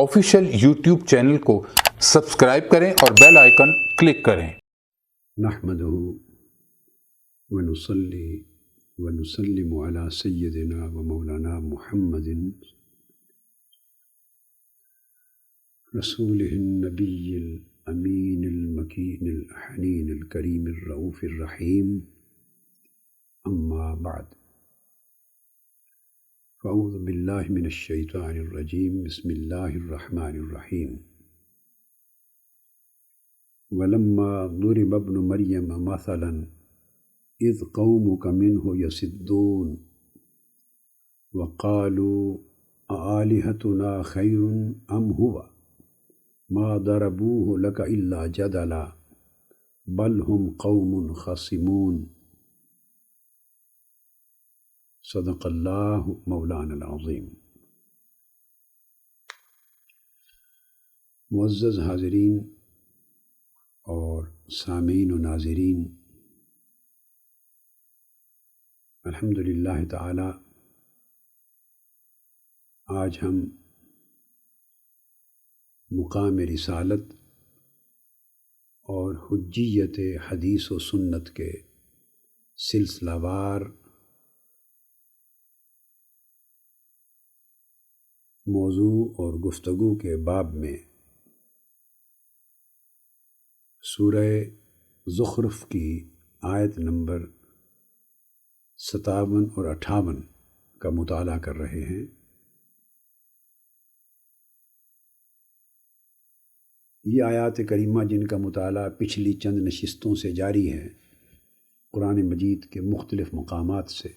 Official YouTube channel کو subscribe کریں اور بیل آئیکن کلک کریں۔ نحمدہ ونصلی ونسلم علی سیدنا و مولانا محمد رسولہ النبی الامین المکین الحنین الکریم الرؤوف الرحیم، اما بعد فاعوذ باللہ من الشیطان الرجیم، بسم اللہ الرحمن الرحیم۔ ولما ضرب ابن مریم مثلا اذ قومک منہ یصدون وقالوا اآلہتنا خیر ام هو ما ضربوه لك الا جدلا بل هم قوم خصمون۔ صدق اللہ مولانا العظیم۔ معزز حاضرین اور سامعین و ناظرین، الحمدللہ تعالی آج ہم مقام رسالت اور حجیت حدیث و سنت کے سلسلہ وار موضوع اور گفتگو کے باب میں سورہ زخرف کی آیت نمبر 57 اور 58 کا مطالعہ کر رہے ہیں۔ یہ آیات کریمہ جن کا مطالعہ پچھلی چند نشستوں سے جاری ہے، قرآن مجید کے مختلف مقامات سے،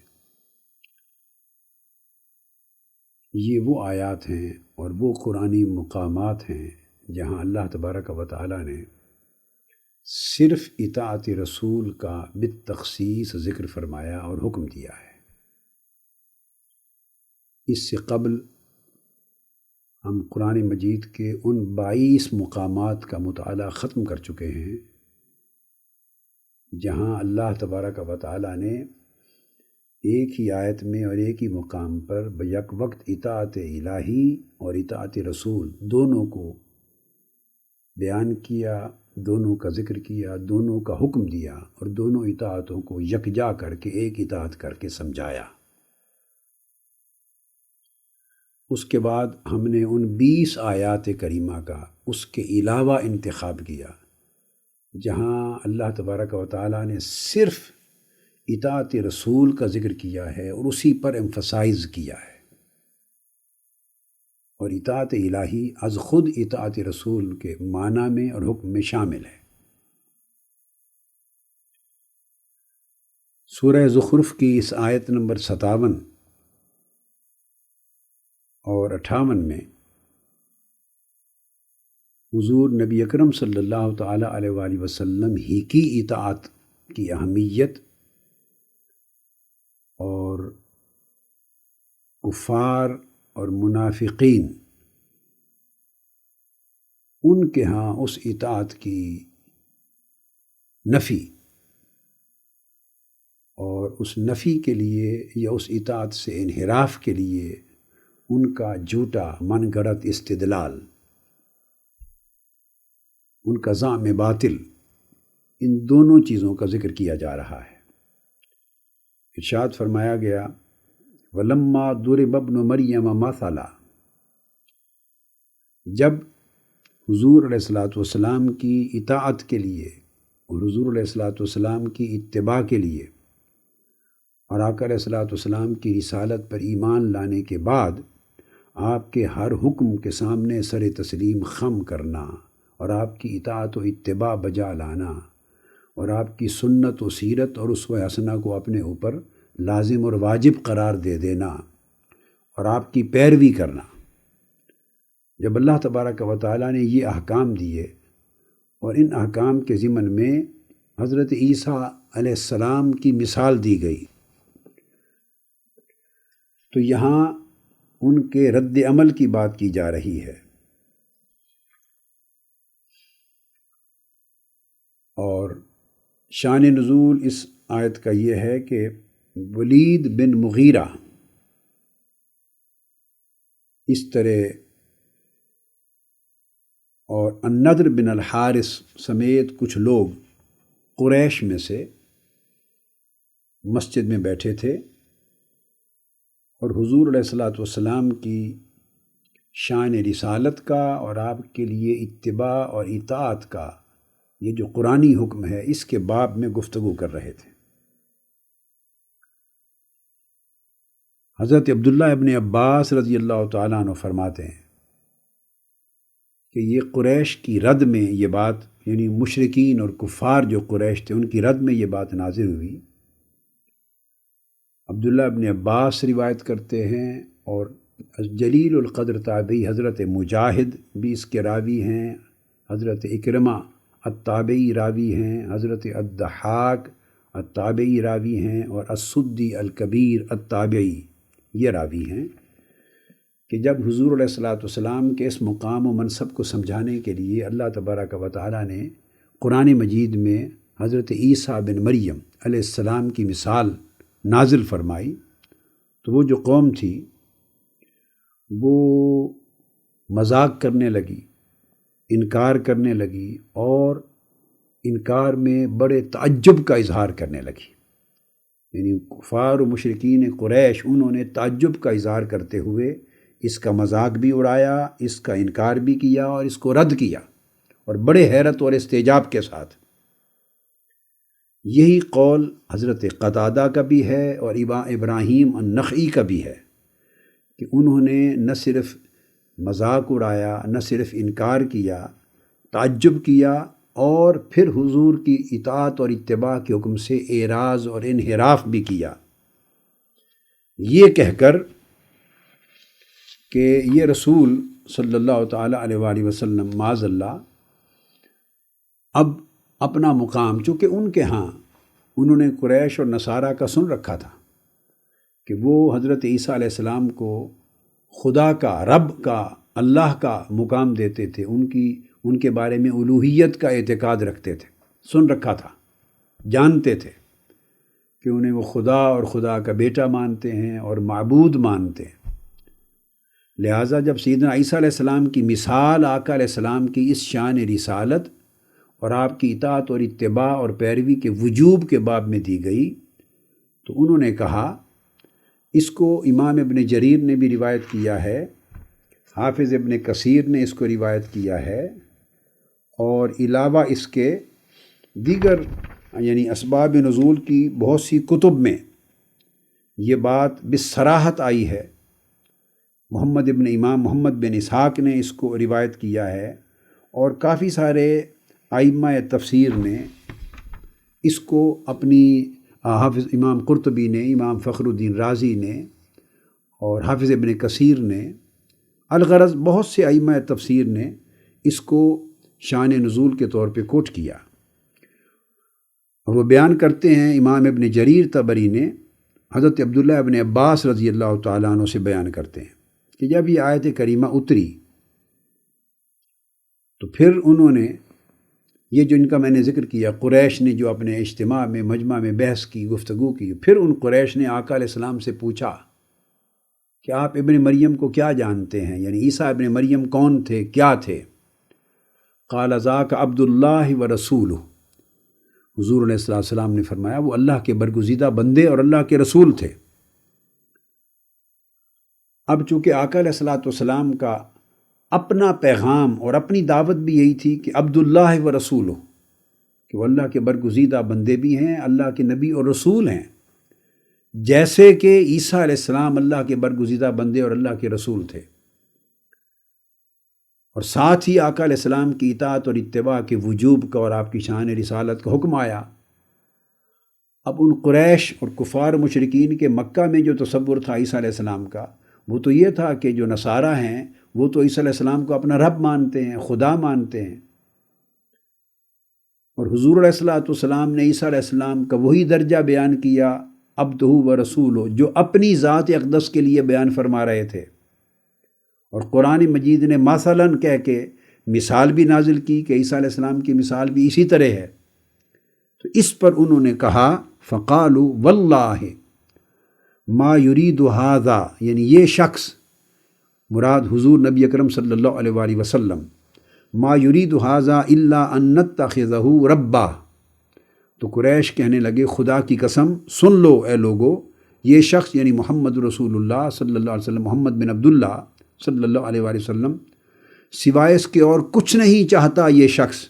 یہ وہ آیات ہیں اور وہ قرآنی مقامات ہیں جہاں اللہ تبارک و تعالی نے صرف اطاعت رسول کا بالتخصیص ذکر فرمایا اور حکم دیا ہے۔ اس سے قبل ہم قرآن مجید کے ان 22 مقامات کا مطالعہ ختم کر چکے ہیں جہاں اللہ تبارک و تعالی نے ایک ہی آیت میں اور ایک ہی مقام پر بیک وقت اطاعت الہی اور اطاعت رسول دونوں کو بیان کیا، دونوں کا ذکر کیا، دونوں کا حکم دیا اور دونوں اطاعتوں کو یکجا کر کے ایک اطاعت کر کے سمجھایا۔ اس کے بعد ہم نے ان 20 آیات کریمہ کا اس کے علاوہ انتخاب کیا جہاں اللہ تبارک و تعالیٰ نے صرف اطاعت رسول کا ذکر کیا ہے اور اسی پر ایمفسائز کیا ہے، اور اطاعت الہی از خود اطاعت رسول کے معنی میں اور حکم میں شامل ہے۔ سورہ زخرف کی اس آیت نمبر 57 اور 58 میں حضور نبی اکرم صلی اللہ تعالیٰ علیہ وآلہ وسلم ہی کی اطاعت کی اہمیت اور کفار اور منافقین ان کے ہاں اس اطاعت کی نفی اور اس نفی کے لیے یا اس اطاعت سے انحراف کے لیے ان کا جھوٹا من گھڑت استدلال، ان کا زعم باطل، ان دونوں چیزوں کا ذکر کیا جا رہا ہے۔ ارشاد فرمایا گیا وَلَمَّا ضُرِبَ ابْنُ مَرْيَمَ مَثَلًا، جب حضور علیہ الصلوۃ والسلام کی اطاعت کے لیے اور حضور علیہ الصلوۃ والسلام کی اتباع کے لیے اور آقا علیہ الصلوۃ والسلام کی رسالت پر ایمان لانے کے بعد آپ کے ہر حکم کے سامنے سر تسلیم خم کرنا اور آپ کی اطاعت و اتباع بجا لانا اور آپ کی سنت و سیرت اور اسوہ حسنہ کو اپنے اوپر لازم اور واجب قرار دے دینا اور آپ کی پیروی کرنا، جب اللہ تبارک و تعالیٰ نے یہ احکام دیے اور ان احکام کے ضمن میں حضرت عیسیٰ علیہ السلام کی مثال دی گئی، تو یہاں ان کے رد عمل کی بات کی جا رہی ہے۔ اور شان نزول اس آیت کا یہ ہے کہ ولید بن مغیرہ اس طرح اور النضر بن الحارث سمیت کچھ لوگ قریش میں سے مسجد میں بیٹھے تھے اور حضور علیہ الصلاۃ والسلام کی شان رسالت کا اور آپ کے لیے اتباع اور اطاعت کا یہ جو قرآنی حکم ہے اس کے باب میں گفتگو کر رہے تھے۔ حضرت عبداللہ ابن عباس رضی اللہ تعالیٰ عنہ فرماتے ہیں کہ یہ قریش کی رد میں یہ بات، یعنی مشرکین اور کفار جو قریش تھے ان کی رد میں یہ بات نازل ہوئی۔ عبداللہ ابن عباس روایت کرتے ہیں اور جلیل القدر تابعی حضرت مجاہد بھی اس کے راوی ہیں، حضرت اکرمہ التابعی راوی ہیں، حضرت الضحاک التابعی راوی ہیں، اور السدی الکبیر التابعی یہ راوی ہیں کہ جب حضور علیہ الصلاۃ والسلام کے اس مقام و منصب کو سمجھانے کے لیے اللہ تبارک و تعالیٰ نے قرآن مجید میں حضرت عیسیٰ بن مریم علیہ السلام کی مثال نازل فرمائی، تو وہ جو قوم تھی وہ مذاق کرنے لگی، انکار کرنے لگی، اور انکار میں بڑے تعجب کا اظہار کرنے لگی۔ یعنی کفار و مشرکین قریش انہوں نے تعجب کا اظہار کرتے ہوئے اس کا مذاق بھی اڑایا، اس کا انکار بھی کیا اور اس کو رد کیا، اور بڑے حیرت اور استعجاب کے ساتھ۔ یہی قول حضرت قتادہ کا بھی ہے اور ابراہیم النخعی کا بھی ہے کہ انہوں نے نہ صرف مذاق اڑایا، نہ صرف انکار کیا، تعجب کیا، اور پھر حضور کی اطاعت اور اتباع کے حکم سے اعراض اور انحراف بھی کیا، یہ کہہ کر کہ یہ رسول صلی اللہ تعالیٰ علیہ وآلہ وسلم معاذ اللہ اب اپنا مقام، چونکہ ان کے ہاں انہوں نے قریش اور نصارہ کا سن رکھا تھا کہ وہ حضرت عیسیٰ علیہ السلام کو خدا کا، رب کا، اللہ کا مقام دیتے تھے، ان کے بارے میں الوہیت کا اعتقاد رکھتے تھے، سن رکھا تھا، جانتے تھے کہ انہیں وہ خدا اور خدا کا بیٹا مانتے ہیں اور معبود مانتے ہیں۔ لہٰذا جب سیدنا عیسیٰ علیہ السلام کی مثال آقا علیہ السلام کی اس شان رسالت اور آپ کی اطاعت اور اتباع اور پیروی کے وجوب کے باب میں دی گئی تو انہوں نے کہا، اس کو امام ابن جریر نے بھی روایت کیا ہے، حافظ ابن کثیر نے اس کو روایت کیا ہے، اور علاوہ اس کے دیگر یعنی اسباب نزول کی بہت سی کتب میں یہ بات بصراحت آئی ہے۔ امام محمد بن اسحاق نے اس کو روایت کیا ہے، اور کافی سارے ائمہ تفسیر نے اس کو اپنی، حافظ امام قرطبی نے، امام فخر الدین رازی نے، اور حافظ ابن کثیر نے، الغرض بہت سے ائمہ تفسیر نے اس کو شان نزول کے طور پہ کوٹ کیا۔ وہ بیان کرتے ہیں، امام ابن جریر طبری نے حضرت عبداللہ ابن عباس رضی اللہ تعالیٰ عنہ سے بیان کرتے ہیں کہ جب یہ آیت کریمہ اتری تو پھر انہوں نے یہ جو ان کا میں نے ذکر کیا، قریش نے جو اپنے اجتماع میں، مجمع میں بحث کی، گفتگو کی، پھر ان قریش نے آقا علیہ السلام سے پوچھا کہ آپ ابن مریم کو کیا جانتے ہیں، یعنی عیسیٰ ابن مریم کون تھے، کیا تھے؟ قال ذاک عبد اللہ و رسولہ، حضور علیہ السلام نے فرمایا وہ اللہ کے برگزیدہ بندے اور اللہ کے رسول تھے۔ اب چونکہ آقا علیہ السلام کا اپنا پیغام اور اپنی دعوت بھی یہی تھی کہ عبداللہ و رسولہ، کہ وہ اللہ کے برگزیدہ بندے بھی ہیں، اللہ کے نبی اور رسول ہیں، جیسے کہ عیسیٰ علیہ السلام اللہ کے برگزیدہ بندے اور اللہ کے رسول تھے، اور ساتھ ہی آقا علیہ السلام کی اطاعت اور اتباع کے وجوب کا اور آپ کی شان رسالت کا حکم آیا۔ اب ان قریش اور کفار مشرکین کے مکہ میں جو تصور تھا عیسیٰ علیہ السلام کا، وہ تو یہ تھا کہ جو نصارہ ہیں وہ تو عیسیٰ علیہ السلام کو اپنا رب مانتے ہیں، خدا مانتے ہیں، اور حضور علیہ السلام نے عیسیٰ علیہ السلام کا وہی درجہ بیان کیا، عبدہ و رسولہ، جو اپنی ذات اقدس کے لیے بیان فرما رہے تھے، اور قرآن مجید نے مثلاً کہہ کے مثال بھی نازل کی کہ عیسیٰ علیہ السلام کی مثال بھی اسی طرح ہے۔ تو اس پر انہوں نے کہا، فقالوا واللہ ما یرید ھذا، یعنی یہ شخص، مراد حضور نبی اکرم صلی اللہ علیہ وآلہ وسلم، ما یرید ھذا الا ان نتخذہ ربا۔ تو قریش کہنے لگے خدا کی قسم سن لو اے لوگو، یہ شخص یعنی محمد رسول اللہ صلی اللہ علیہ وسلم، محمد بن عبداللہ صلی اللہ علیہ وآلہ وسلم، سوائے اس کے اور کچھ نہیں چاہتا۔ یہ شخص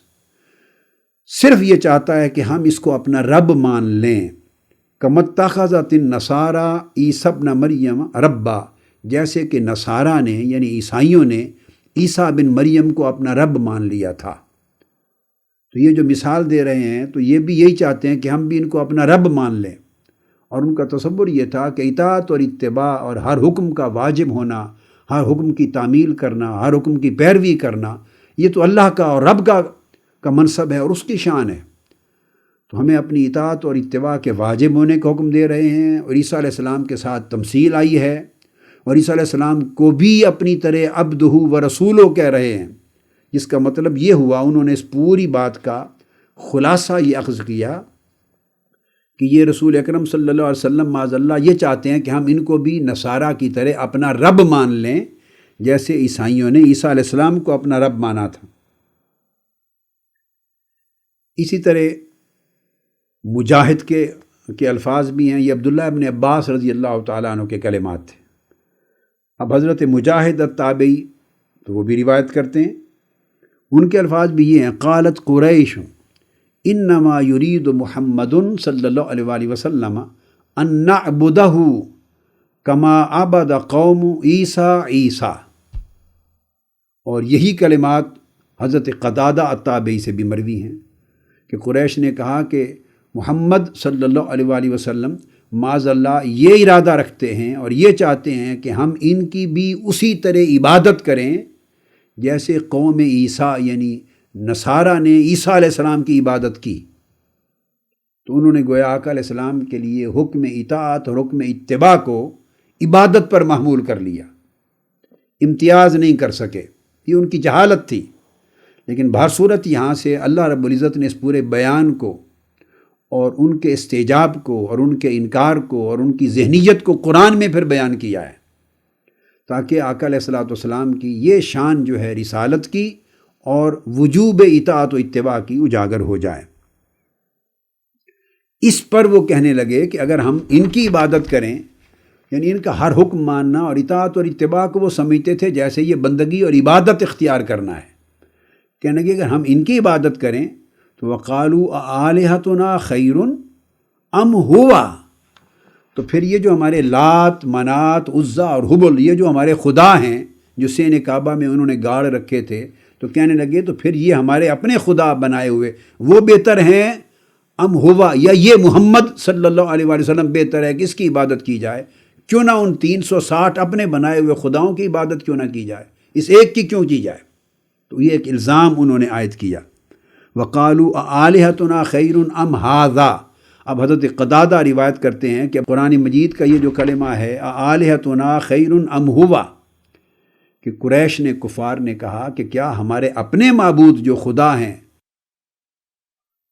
صرف یہ چاہتا ہے کہ ہم اس کو اپنا رب مان لیں۔ کما اتخذت النصارى عیسی ابن مریم ربا، جیسے کہ نصارہ نے یعنی عیسائیوں نے عیسیٰ بن مریم کو اپنا رب مان لیا تھا۔ تو یہ جو مثال دے رہے ہیں تو یہ بھی یہی چاہتے ہیں کہ ہم بھی ان کو اپنا رب مان لیں، اور ان کا تصور یہ تھا کہ اطاعت اور اتباع اور ہر حکم کا واجب ہونا، ہر حکم کی تعمیل کرنا، ہر حکم کی پیروی کرنا، یہ تو اللہ کا اور رب کا منصب ہے اور اس کی شان ہے۔ تو ہمیں اپنی اطاعت اور اتباع کے واجب ہونے کا حکم دے رہے ہیں، اور عیسیٰ علیہ السلام کے ساتھ تمثیل آئی ہے، اور عیسیٰ علیہ السلام کو بھی اپنی طرح عبدہ و رسولہ کہہ رہے ہیں، جس کا مطلب یہ ہوا انہوں نے اس پوری بات کا خلاصہ یہ اخذ کیا کہ یہ رسول اکرم صلی اللہ علیہ وسلم معاذ اللہ یہ چاہتے ہیں کہ ہم ان کو بھی نصارہ کی طرح اپنا رب مان لیں، جیسے عیسائیوں نے عیسیٰ علیہ السلام کو اپنا رب مانا تھا۔ اسی طرح مجاہد کے الفاظ بھی ہیں، یہ عبداللہ ابن عباس رضی اللہ تعالیٰ عنہ کے کلمات تھے۔ اب حضرت مجاہد التابعی تو وہ بھی روایت کرتے ہیں، ان کے الفاظ بھی یہ ہیں، قالت قریش انما یرید محمد صلی اللہ علیہ وآلہ وسلم ان نعبدہ کما عبد قوم عیسیٰ عیسیٰ۔ اور یہی کلمات حضرت قتادہ التابعی سے بھی مروی ہیں کہ قریش نے کہا کہ محمد صلی اللہ علیہ وآلہ وسلم معاذ اللہ یہ ارادہ رکھتے ہیں اور یہ چاہتے ہیں کہ ہم ان کی بھی اسی طرح عبادت کریں جیسے قوم عیسیٰ یعنی نصارہ نے عیسیٰ علیہ السلام کی عبادت کی۔ تو انہوں نے گویا آقا علیہ السلام کے لیے حکم اطاعت اور حکم اتباع کو عبادت پر محمول کر لیا، امتیاز نہیں کر سکے، یہ ان کی جہالت تھی۔ لیکن بہر صورت یہاں سے اللہ رب العزت نے اس پورے بیان کو اور ان کے استجاب کو اور ان کے انکار کو اور ان کی ذہنیت کو قرآن میں پھر بیان کیا ہے، تاکہ آقا علیہ السلام کی یہ شان جو ہے رسالت کی اور وجوب اطاعت و اتباع کی اجاگر ہو جائے۔ اس پر وہ کہنے لگے کہ اگر ہم ان کی عبادت کریں، یعنی ان کا ہر حکم ماننا اور اطاعت اور اتباع کو وہ سمجھتے تھے جیسے یہ بندگی اور عبادت اختیار کرنا ہے، کہنے لگے اگر ہم ان کی عبادت کریں تو وقالوا آلہتنا خیر ام ہوا، تو پھر یہ جو ہمارے لات، منات، عزا اور حبل یہ جو ہمارے خدا ہیں جو سین کعبہ میں انہوں نے گاڑ رکھے تھے، تو کہنے لگے تو پھر یہ ہمارے اپنے خدا بنائے ہوئے وہ بہتر ہیں ام ہوا، یا یہ محمد صلی اللہ علیہ وآلہ وسلم بہتر ہے کہ اس کی عبادت کی جائے؟ کیوں نہ ان 360 اپنے بنائے ہوئے خداؤں کی عبادت کیوں نہ کی جائے، اس ایک کی کیوں کی جائے؟ تو یہ ایک الزام انہوں نے عائد کیا۔ وقالوا آلہتنا خیر ام ھذا۔ اب حضرت قتادہ روایت کرتے ہیں کہ قرآن مجید کا یہ جو کلمہ ہے آلہتنا خیر ام ہوا، کہ قریش نے کفار نے کہا کہ کیا ہمارے اپنے معبود جو خدا ہیں،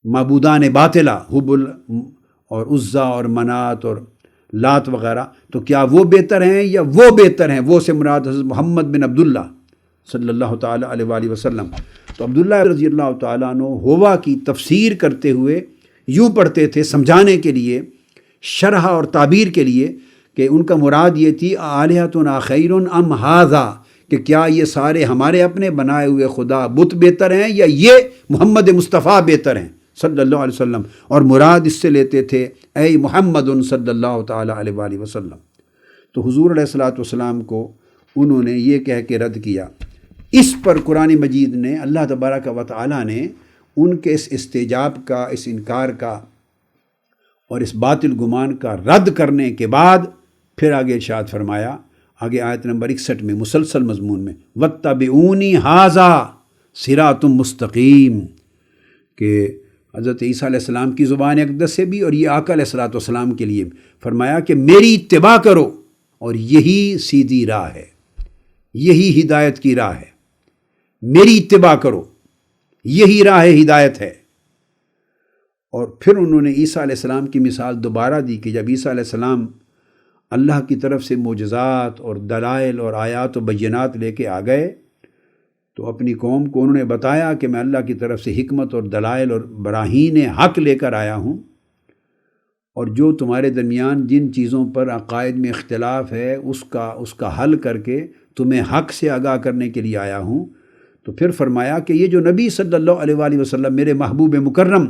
معبودان باطلہ حبل اور عزا اور منات اور لات وغیرہ، تو کیا وہ بہتر ہیں یا وہ بہتر ہیں؟ وہ سے مراد حضرت محمد بن عبداللہ صلی اللہ تعالیٰ علیہ وآلہ وسلم۔ تو عبداللہ رضی اللہ تعالیٰ عنہ ہوا کی تفسیر کرتے ہوئے یوں پڑھتے تھے سمجھانے کے لیے، شرح اور تعبیر کے لیے، کہ ان کا مراد یہ تھی آلہتنا خیر ام ھذا، کہ کیا یہ سارے ہمارے اپنے بنائے ہوئے خدا بت بہتر ہیں یا یہ محمد مصطفیٰ بہتر ہیں صلی اللہ علیہ وسلم، اور مراد اس سے لیتے تھے اے محمد صلی اللہ تعالیٰ علیہ وآلہ وسلم۔ تو حضور علیہ السلام کو انہوں نے یہ کہہ کے رد کیا۔ اس پر قرآن مجید نے اللہ تبارک و تعالیٰ نے ان کے اس استجاب کا، اس انکار کا اور اس باطل گمان کا رد کرنے کے بعد پھر آگے ارشاد فرمایا، آگے آیت نمبر 61 میں مسلسل مضمون میں وَاتَّبِعُونِی ھذا صِرَاطٌ مستقیم، کہ حضرت عیسیٰ علیہ السلام کی زبان اقدس سے بھی اور یہ آقا علیہ السلام کے لیے فرمایا کہ میری اتباع کرو، اور یہی سیدھی راہ ہے، یہی ہدایت کی راہ ہے، میری اتباع کرو، یہی راہ ہدایت ہے۔ اور پھر انہوں نے عیسیٰ علیہ السلام کی مثال دوبارہ دی کہ جب عیسیٰ علیہ السلام اللہ کی طرف سے معجزات اور دلائل اور آیات و بینات لے کے آ گئے تو اپنی قوم کو انہوں نے بتایا کہ میں اللہ کی طرف سے حکمت اور دلائل اور براہین حق لے کر آیا ہوں، اور جو تمہارے درمیان جن چیزوں پر عقائد میں اختلاف ہے اس کا حل کر کے تمہیں حق سے آگاہ کرنے کے لیے آیا ہوں۔ تو پھر فرمایا کہ یہ جو نبی صلی اللہ علیہ وآلہ وسلم میرے محبوب مکرم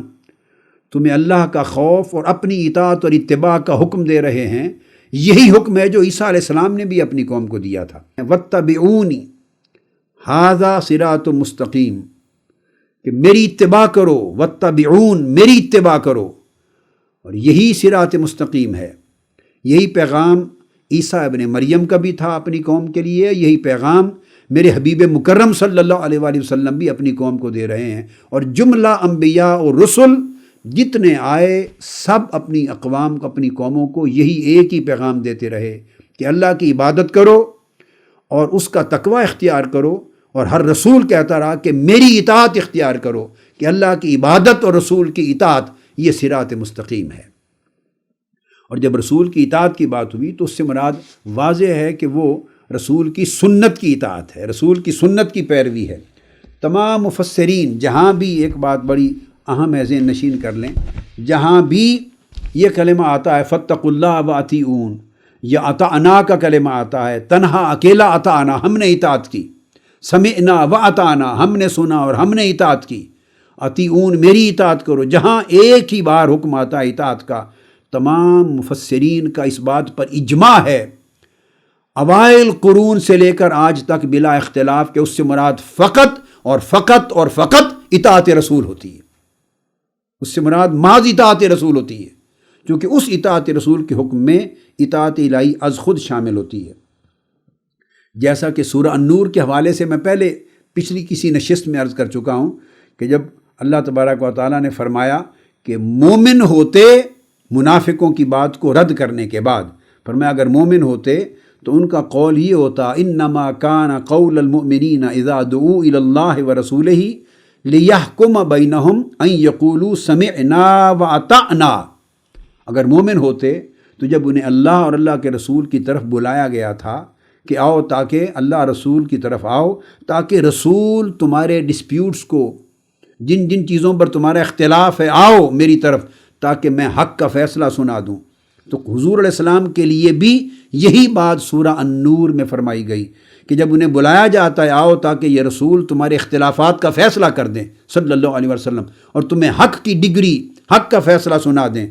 تمہیں اللہ کا خوف اور اپنی اطاعت اور اتباع کا حکم دے رہے ہیں، یہی حکم ہے جو عیسیٰ علیہ السلام نے بھی اپنی قوم کو دیا تھا، وَاتَّبِعُونِ ھَذَا صِرَاطٌ مستقیم، کہ میری اتباع کرو، وَاتَّبِعُون میری اتباع کرو، اور یہی صراط مستقیم ہے۔ یہی پیغام عیسیٰ ابن مریم کا بھی تھا اپنی قوم کے لیے، یہی پیغام میرے حبیب مکرم صلی اللہ علیہ وآلہ وسلم بھی اپنی قوم کو دے رہے ہیں۔ اور جملہ انبیاء اور رسل جتنے آئے سب اپنی اقوام کو، اپنی قوموں کو یہی ایک ہی پیغام دیتے رہے کہ اللہ کی عبادت کرو اور اس کا تقوی اختیار کرو، اور ہر رسول کہتا رہا کہ میری اطاعت اختیار کرو، کہ اللہ کی عبادت اور رسول کی اطاعت یہ صراط مستقیم ہے۔ اور جب رسول کی اطاعت کی بات ہوئی تو اس سے مراد واضح ہے کہ وہ رسول کی سنت کی اطاعت ہے، رسول کی سنت کی پیروی ہے۔ تمام مفسرین جہاں بھی ایک بات بڑی اہم ہے، ذہن نشین کر لیں، جہاں بھی یہ کلمہ آتا ہے فاتقوا اللہ واطیعون، یا اطعنا کا کلمہ آتا ہے، تنہا اکیلا اطعنا ہم نے اطاعت کی، سمعنا واطعنا ہم نے سنا اور ہم نے اطاعت کی، اطیعون میری اطاعت کرو، جہاں ایک ہی بار حکم آتا ہے اطاعت کا، تمام مفسرین کا اس بات پر اجماع ہے، اوائل قرون سے لے کر آج تک بلا اختلاف، کہ اس سے مراد فقط اور فقط اور فقط اطاعت رسول ہوتی ہے، اس سے مراد محض اطاعت رسول ہوتی ہے، کیونکہ اس اطاعت رسول کے حکم میں اطاعت الہی از خود شامل ہوتی ہے۔ جیسا کہ سورہ النور کے حوالے سے میں پہلے پچھلی کسی نشست میں عرض کر چکا ہوں کہ جب اللہ تبارک و تعالیٰ نے فرمایا کہ مومن ہوتے منافقوں کی بات کو رد کرنے کے بعد، فرمایا اگر مومن ہوتے تو ان کا قول یہ ہوتا انما کان قول المؤمنین اذا دعوا الی اللہ ورسولہ لیحکم بینہم ان یقولوا سمعنا واطعنا، اگر مومن ہوتے تو جب انہیں اللہ اور اللہ کے رسول کی طرف بلایا گیا تھا کہ آؤ، تاکہ اللہ رسول کی طرف آؤ، تاکہ رسول تمہارے ڈسپیوٹس کو، جن جن چیزوں پر تمہارا اختلاف ہے، آؤ میری طرف تاکہ میں حق کا فیصلہ سنا دوں۔ تو حضور علیہ السلام کے لیے بھی یہی بات سورہ النور میں فرمائی گئی کہ جب انہیں بلایا جاتا ہے آؤ تاکہ یہ رسول تمہارے اختلافات کا فیصلہ کر دیں صلی اللہ علیہ وسلم، اور تمہیں حق کی ڈگری، حق کا فیصلہ سنا دیں،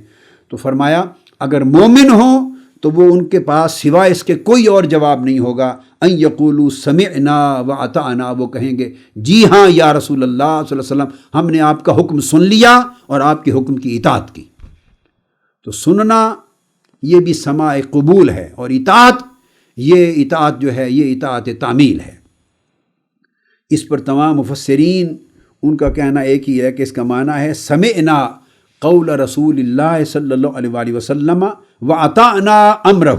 تو فرمایا اگر مومن ہوں تو وہ ان کے پاس سوائے اس کے کوئی اور جواب نہیں ہوگا، ان یقولوا سمعنا واطعنا، وہ کہیں گے جی ہاں یا رسول اللہ صلی اللہ علیہ وسلم، ہم نے آپ کا حکم سن لیا اور آپ کے حکم کی اطاعت کی۔ تو سننا یہ بھی سماع قبول ہے، اور اطاعت جو ہے یہ اطاعت تعمیل ہے۔ اس پر تمام مفسرین ان کا کہنا ایک ہی ہے کہ اس کا معنی ہے سمعنا قول رسول اللہ صلی اللہ علیہ وآلہ وسلم واطعنا امرہ،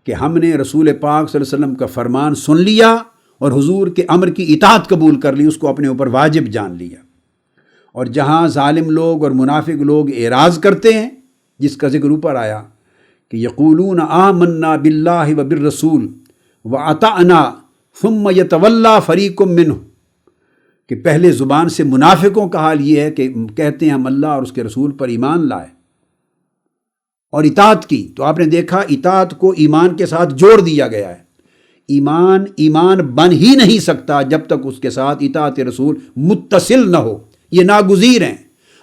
کہ ہم نے رسول پاک صلی اللہ علیہ وسلم کا فرمان سن لیا اور حضور کے امر کی اطاعت قبول کر لی، اس کو اپنے اوپر واجب جان لیا۔ اور جہاں ظالم لوگ اور منافق لوگ اعراض کرتے ہیں، جس کا ذکر اوپر آیا کہ یقولون آمنا باللہ وبالرسول واطعنا ثم یتولی فریق منہم، کہ پہلے زبان سے منافقوں کا حال یہ ہے کہ کہتے ہیں ہم اللہ اور اس کے رسول پر ایمان لائے اور اطاعت کی، تو آپ نے دیکھا اطاعت کو ایمان کے ساتھ جوڑ دیا گیا ہے۔ ایمان بن ہی نہیں سکتا جب تک اس کے ساتھ اطاعت رسول متصل نہ ہو، یہ ناگزیر ہیں۔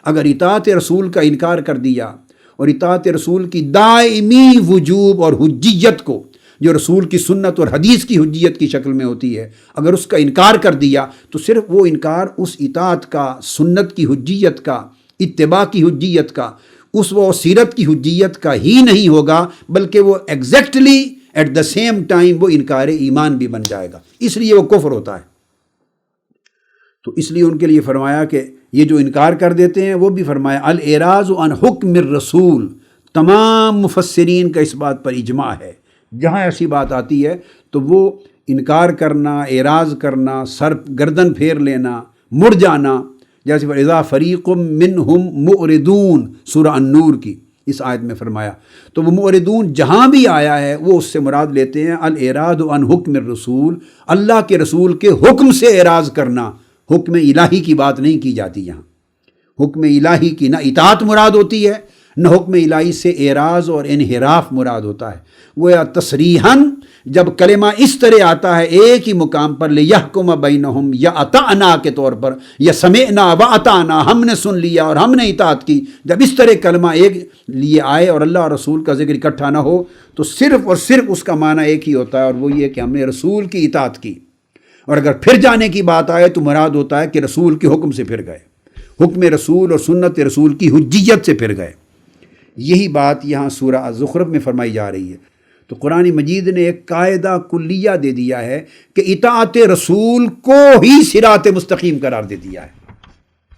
اگر اطاعت رسول کا انکار کر دیا اور اطاعت رسول کی دائمی وجوب اور حجیت کو، جو رسول کی سنت اور حدیث کی حجیت کی شکل میں ہوتی ہے، اگر اس کا انکار کر دیا تو صرف وہ انکار اس اطاعت کا، سنت کی حجیت کا، اتباع کی حجیت کا، اس وہ سیرت کی حجیت کا ہی نہیں ہوگا، بلکہ وہ exactly at the same time وہ انکار ایمان بھی بن جائے گا، اس لیے وہ کفر ہوتا ہے۔ تو اس لیے ان کے لیے فرمایا کہ یہ جو انکار کر دیتے ہیں وہ بھی فرمایا الاعراض عن حکم الرسول، تمام مفسرین کا اس بات پر اجماع ہے، جہاں ایسی بات آتی ہے تو وہ انکار کرنا، اعراض کرنا، سر گردن پھیر لینا، مڑ جانا، جیسے اذا فریق منہم معرضون سورہ النور کی، اس آیت میں فرمایا۔ تو وہ موردون جہاں بھی آیا ہے وہ اس سے مراد لیتے ہیں الاعراض عن حکم الرسول، اللہ کے رسول کے حکم سے اعراض کرنا، حکم الہی کی بات نہیں کی جاتی یہاں۔ حکم الہی کی نہ اطاعت مراد ہوتی ہے، نہ حکم الہی سے اعراض اور انحراف مراد ہوتا ہے۔ گویا تصریحاً جب کلمہ اس طرح آتا ہے ایک ہی مقام پر لِیَحْکُمَ بَیْنَہُم یا اطعنا کے طور پر، یا سمعنا وَاطعنا، ہم نے سن لیا اور ہم نے اطاعت کی، جب اس طرح کلمہ ایک لیے آئے اور اللہ اور رسول کا ذکر اکٹھا نہ ہو تو صرف اور صرف اس کا معنی ایک ہی ہوتا ہے، اور وہ یہ کہ ہم نے رسول کی اطاعت کی۔ اور اگر پھر جانے کی بات آئے تو مراد ہوتا ہے کہ رسول کے حکم سے پھر گئے، حکم رسول اور سنت رسول کی حجیت سے پھر گئے۔ یہی بات یہاں سورہ الزخرف میں فرمائی جا رہی ہے۔ تو قرآن مجید نے ایک قاعدہ کلیہ دے دیا ہے کہ اطاعت رسول کو ہی صراط مستقیم قرار دے دیا ہے،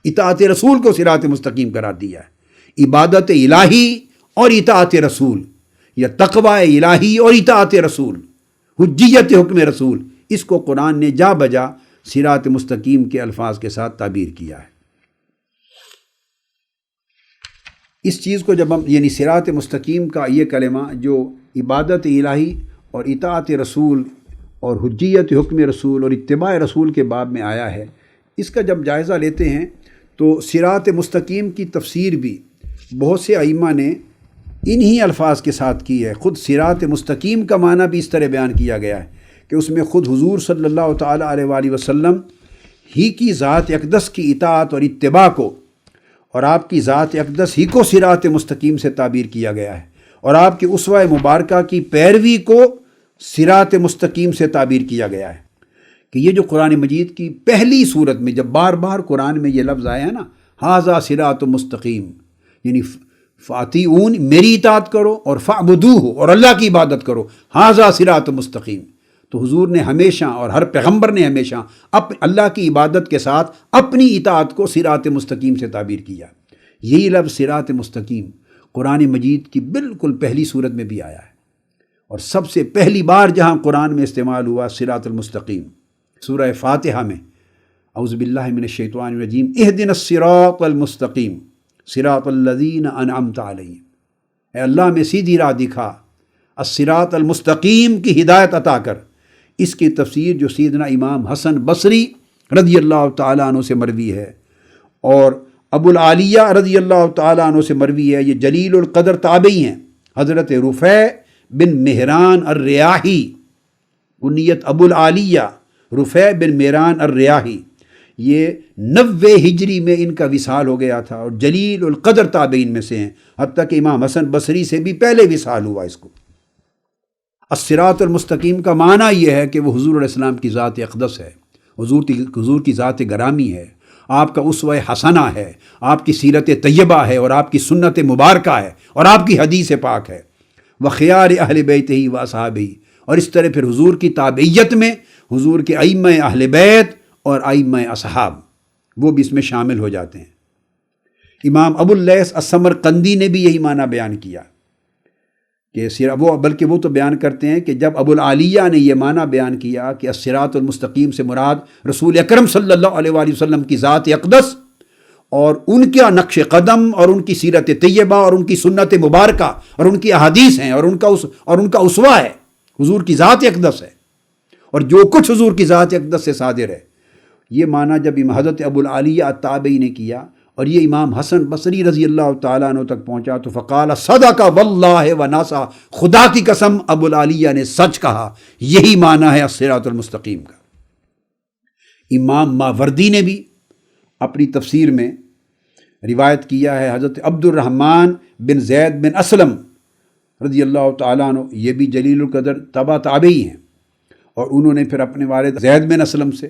اطاعت رسول کو صراط مستقیم قرار دیا ہے۔ عبادت الہی اور اطاعت رسول، یا تقوی الہی اور اطاعت رسول، حجیت حکم رسول، اس کو قرآن نے جا بجا صراط مستقیم کے الفاظ کے ساتھ تعبیر کیا ہے۔ اس چیز کو جب ہم یعنی صراط مستقیم کا یہ کلمہ جو عبادت الہی اور اطاعت رسول اور حجیت حکم رسول اور اتباع رسول کے باب میں آیا ہے، اس کا جب جائزہ لیتے ہیں تو صراط مستقیم کی تفسیر بھی بہت سے ائمہ نے انہی الفاظ کے ساتھ کی ہے۔ خود صراط مستقیم کا معنی بھی اس طرح بیان کیا گیا ہے کہ اس میں خود حضور صلی اللہ تعالیٰ علیہ وآلہ وسلم ہی کی ذات اقدس کی اطاعت اور اتباع کو، اور آپ کی ذات اقدس ہی کو صراط مستقیم سے تعبیر کیا گیا ہے، اور آپ کی اسوہ مبارکہ کی پیروی کو صراط مستقیم سے تعبیر کیا گیا ہے۔ کہ یہ جو قرآن مجید کی پہلی صورت میں جب بار بار قرآن میں یہ لفظ آیا ہے نا، ھذا صراط مستقیم، یعنی فاطیعون، میری اطاعت کرو، اور فاعبدوہ، اور اللہ کی عبادت کرو، ھذا صراط مستقیم، تو حضور نے ہمیشہ اور ہر پیغمبر نے ہمیشہ اللہ کی عبادت کے ساتھ اپنی اطاعت کو صراط مستقیم سے تعبیر کیا۔ یہی لفظ صراط مستقیم قرآن مجید کی بالکل پہلی صورت میں بھی آیا ہے، اور سب سے پہلی بار جہاں قرآن میں استعمال ہوا صراط المستقیم سورہ فاتحہ میں، اعوذ باللہ من الشیطان الرجیم، اہدنا الصراط المستقیم صراط الذین انعمت علیہم، اے اللہ میں سیدھی راہ دکھا، الصراط المستقیم کی ہدایت عطا کر۔ اس کی تفسیر جو سیدنا امام حسن بصری رضی اللہ تعالیٰ عنہ سے مروی ہے، اور ابو العالیہ رضی اللہ تعالیٰ عنہ سے مروی ہے، یہ جلیل القدر تابعی ہیں، حضرت رفیع بن مہران الریاحی، کنیت ابو العالیہ رفیع بن مہران الریاحی، یہ 90 ہجری میں ان کا وصال ہو گیا تھا، اور جلیل القدر تابعین میں سے ہیں، حتیٰ کہ امام حسن بصری سے بھی پہلے وصال ہوا اس کو۔ الصراط المستقیم کا معنی یہ ہے کہ وہ حضور علیہ السلام کی ذات اقدس ہے، حضور کی ذات گرامی ہے، آپ کا اسوہ حسنہ ہے، آپ کی سیرت طیبہ ہے، اور آپ کی سنت مبارکہ ہے، اور آپ کی حدیث پاک ہے، وخیار اہل بیتہ و اصحابہ، اور اس طرح پھر حضور کی تابعیت میں حضور کے ائمہ اہل بیت اور ائمہ اصحاب وہ بھی اس میں شامل ہو جاتے ہیں۔ امام ابو اللیث السمرقندی نے بھی یہی معنی بیان کیا کہ بلکہ وہ تو بیان کرتے ہیں کہ جب ابو العالیہ نے یہ معنی بیان کیا کہ الصراط المستقیم سے مراد رسول اکرم صلی اللہ علیہ وآلہ وسلم کی ذات اقدس اور ان کا نقش قدم اور ان کی سیرت طیبہ اور ان کی سنت مبارکہ اور ان کی احادیث ہیں اور ان کا اسوہ ہے، حضور کی ذات اقدس ہے، اور جو کچھ حضور کی ذات اقدس سے صادر ہے، یہ معنی جب حضرت ابو العالیہ التابعی نے کیا اور یہ امام حسن بصری رضی اللہ تعالیٰ عنہ تک پہنچا تو فقال صدق واللہ وناسا، خدا کی قسم ابو العالیہ نے سچ کہا، یہی معنی ہے الصراط المستقیم کا۔ امام ماوردی نے بھی اپنی تفسیر میں روایت کیا ہے، حضرت عبد الرحمن بن زید بن اسلم رضی اللہ تعالیٰ عنہ، یہ بھی جلیل القدر تابعی ہیں، اور انہوں نے پھر اپنے والد زید بن اسلم سے،